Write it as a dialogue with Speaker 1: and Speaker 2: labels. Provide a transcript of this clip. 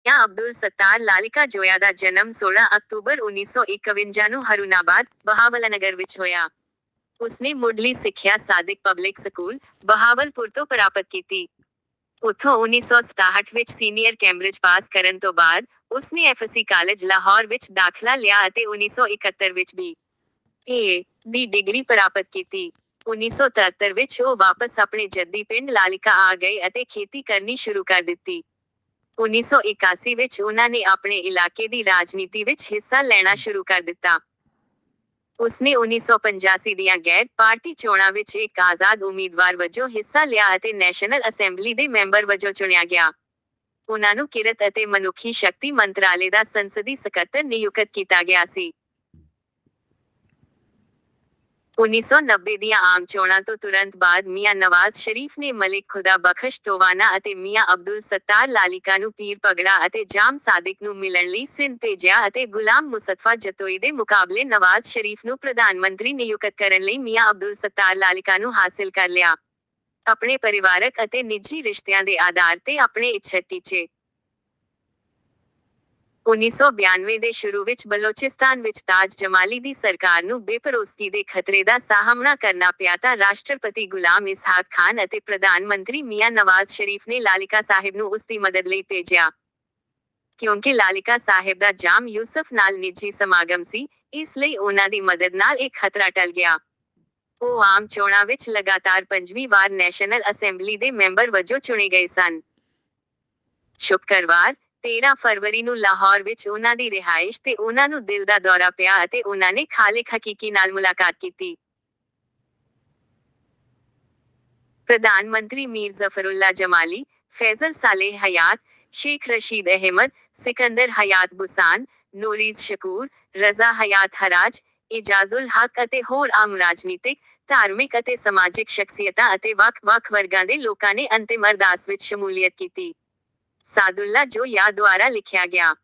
Speaker 1: ਮਿਆਂ ਅਬਦੁਲ ਸੱਤਾਰ ਲਾਲਿਕਾ ਜੋਇਆ ਦਾ ਜਨਮ 16 ਅਕਤੂਬਰ 1951 ਨੂੰ ਹਰੂਨਾਬਾਦ, ਬਹਾਵਲਨਗਰ ਵਿੱਚ ਹੋਇਆ। ਉਸਨੇ ਮੁੱਢਲੀ ਸਿੱਖਿਆ ਸਾਦਿਕ ਪਬਲਿਕ ਸਕੂਲ, ਬਹਾਵਲਪੁਰ ਤੋਂ ਪ੍ਰਾਪਤ ਕੀਤੀ। ਉੱਥੋਂ 1967 ਵਿੱਚ ਸੀਨੀਅਰ ਕੈਂਬਰਿਜ ਪਾਸ ਕਰਨ ਤੋਂ ਬਾਅਦ, ਉਸਨੇ ਐਫਐਸਸੀ ਕਾਲਜ ਲਾਹੌਰ ਵਿੱਚ ਦਾਖਲਾ ਲਿਆ ਅਤੇ 1971 ਵਿੱਚ ਬੀ.ਏ. ਦੀ ਡਿਗਰੀ ਪ੍ਰਾਪਤ ਕੀਤੀ। 1973 ਵਿੱਚ ਉਹ ਵਾਪਸ ਆਪਣੇ ਜੱਦੀ ਪਿੰਡ ਲਾਲਿਕਾ ਆ ਗਏ ਅਤੇ ਖੇਤੀ ਕਰਨੀ ਸ਼ੁਰੂ ਕਰ ਦਿੱਤੀ। 1981 ਵਿੱਚ ਉਨ੍ਹਾਂ ਨੇ ਆਪਣੇ ਇਲਾਕੇ ਦੀ ਰਾਜਨੀਤੀ ਵਿੱਚ ਹਿੱਸਾ ਲੈਣਾ ਸ਼ੁਰੂ ਕਰ ਦਿੱਤਾ। ਉਸਨੇ 1985 ਦੀਆਂ ਗੈਰ-ਪਾਰਟੀ ਚੋਣਾਂ ਵਿੱਚ ਇੱਕ ਆਜ਼ਾਦ ਉਮੀਦਵਾਰ ਵਜੋਂ ਹਿੱਸਾ ਲਿਆ ਅਤੇ ਨੈਸ਼ਨਲ ਅਸੈਂਬਲੀ ਦੇ ਮੈਂਬਰ ਵਜੋਂ ਚੁਣਿਆ ਗਿਆ। ਉਨ੍ਹਾਂ ਨੂੰ ਕਿਰਤ ਅਤੇ ਮਨੁੱਖੀ ਸ਼ਕਤੀ ਮੰਤਰਾਲੇ ਦਾ ਸੰਸਦੀ ਸਕੱਤਰ ਨਿਯੁਕਤ ਕੀਤਾ ਗਿਆ ਸੀ। 1990 ਦੀਆਂ ਆਮ ਚੋਣਾਂ ਤੋਂ ਤੁਰੰਤ ਬਾਅਦ ਮੀਆਂ ਨਵਾਜ਼ ਸ਼ਰੀਫ ਨੇ ਮਲਿਕ ਖੁਦਾ ਬਖਸ਼ ਟੋਵਾਨਾ ਅਤੇ ਮੀਆਂ ਅਬਦੁਲ ਸੱਤਾਰ ਲਾਲਿਕਾ ਨੂੰ ਪੀਰ ਪਗੜਾ ਅਤੇ ਜਾਮ ਸਾਦਿਕ ਨੂੰ ਮਿਲਣ ਲਈ ਸਿੰਧ ਭੇਜਿਆ ਅਤੇ ਗੁਲਾਮ ਮੁਸਤਫਾ ਜਤੋਈ ਦੇ ਮੁਕਾਬਲੇ ਨਵਾਜ਼ ਸ਼ਰੀਫ ਨੂੰ ਪ੍ਰਧਾਨ ਮੰਤਰੀ ਨਿਯੁਕਤ ਕਰਨ ਲਈ ਮੀਆਂ ਅਬਦੁਲ ਸੱਤਾਰ ਲਾਲਿਕਾ ਨੂੰ ਹਾਸਿਲ ਕਰ ਲਿਆ। ਆਪਣੇ ਪਰਿਵਾਰਕ ਅਤੇ ਨਿੱਜੀ ਰਿਸ਼ਤਿਆਂ ਦੇ ਆਧਾਰ ਤੇ ਆਪਣੇ ਇੱਛਤ ਟੀਚੇ। 1992 ਦੇ ਸ਼ੁਰੂ ਵਿੱਚ ਬਲੋਚਿਸਤਾਨ ਵਿੱਚ ਤਾਜ ਜਮਾਲੀ ਦੀ ਸਰਕਾਰ ਨੂੰ ਬੇਭਰੋਸਗੀ ਦੇ ਖਤਰੇ ਦਾ ਸਾਹਮਣਾ ਕਰਨਾ ਪਿਆ ਤਾਂ ਰਾਸ਼ਟਰਪਤੀ ਗੁਲਾਮ ਇਸਹਾਕ ਖਾਨ ਅਤੇ ਪ੍ਰਧਾਨ ਮੰਤਰੀ ਮੀਆਂ ਨਵਾਜ਼ ਸ਼ਰੀਫ ਨੇ ਲਾਲਿਕਾ ਸਾਹਿਬ ਨੂੰ ਉਸ ਦੀ ਮਦਦ ਲਈ ਭੇਜਿਆ। ਕਿਉਂਕਿ ਲਾਲਿਕਾ ਸਾਹਿਬ ਦਾ ਜਾਮ ਯੂਸਫ ਨਾਲ ਨਿੱਜੀ ਸਮਾਗਮ ਸੀ, ਇਸ ਲਈ ਉਨ੍ਹਾਂ ਦੀ ਮਦਦ ਨਾਲ ਇਹ ਖਤਰਾ ਟਲ ਗਿਆ। ਉਹ ਆਮ ਚੋਣਾਂ ਵਿੱਚ ਲਗਾਤਾਰ 5ਵੀਂ ਵਾਰ ਨੈਸ਼ਨਲ ਅਸੈਂਬਲੀ ਦੇ ਮੈਂਬਰ ਵਜੋਂ ਚੁਣੇ ਗਏ ਸਨ। ਸ਼ੁੱਕਰਵਾਰ, 13 ਫਰਵਰੀ ਨੂੰ ਲਾਹੌਰ ਵਿੱਚ ਉਨ੍ਹਾਂ ਦੀ ਰਿਹਾਇਸ਼ ਤੇ ਉਨ੍ਹਾਂ ਨੂੰ ਦਿਲ ਦਾ ਦੌਰਾ ਪਿਆ ਅਤੇ ਉਨ੍ਹਾਂ ਨੇ ਖਾਲਿਕ ਹਕੀਕੀ ਨਾਲ ਮੁਲਾਕਾਤ ਕੀਤੀ। ਪ੍ਰਧਾਨ ਮੰਤਰੀ ਮੀਰ ਜ਼ਫਰੁੱਲਾ ਜਮਾਲੀ, ਫੈਜ਼ਲ ਸਾਲੇਹ ਹਯਾਤ, ਸ਼ੇਖ ਰਸ਼ੀਦ ਅਹਿਮਦ, ਸਿਕੰਦਰ ਹਯਾਤ ਬੁਸਾਨ, ਨੋਰੀਜ਼ ਸ਼ਕੂਰ, ਰਜ਼ਾ ਹਯਾਤ ਹਰਾਜ, ਇਜਾਜ਼ੁਲ ਹੱਕ ਅਤੇ ਹੋਰ ਆਮ ਰਾਜਨੀਤਿਕ, ਧਾਰਮਿਕ ਅਤੇ ਸਮਾਜਿਕ ਸ਼ਖਸੀਅਤਾਂ ਅਤੇ ਵੱਖ-ਵੱਖ ਵਰਗਾਂ ਦੇ ਲੋਕਾਂ ਨੇ ਅੰਤਿਮ ਅਰਦਾਸ ਵਿੱਚ ਸ਼ਮੂਲੀਅਤ ਕੀਤੀ। ਸਾਦੁੱਲਾ ਜੋਇਆ ਦੁਆਰਾ ਲਿਖਿਆ ਗਿਆ।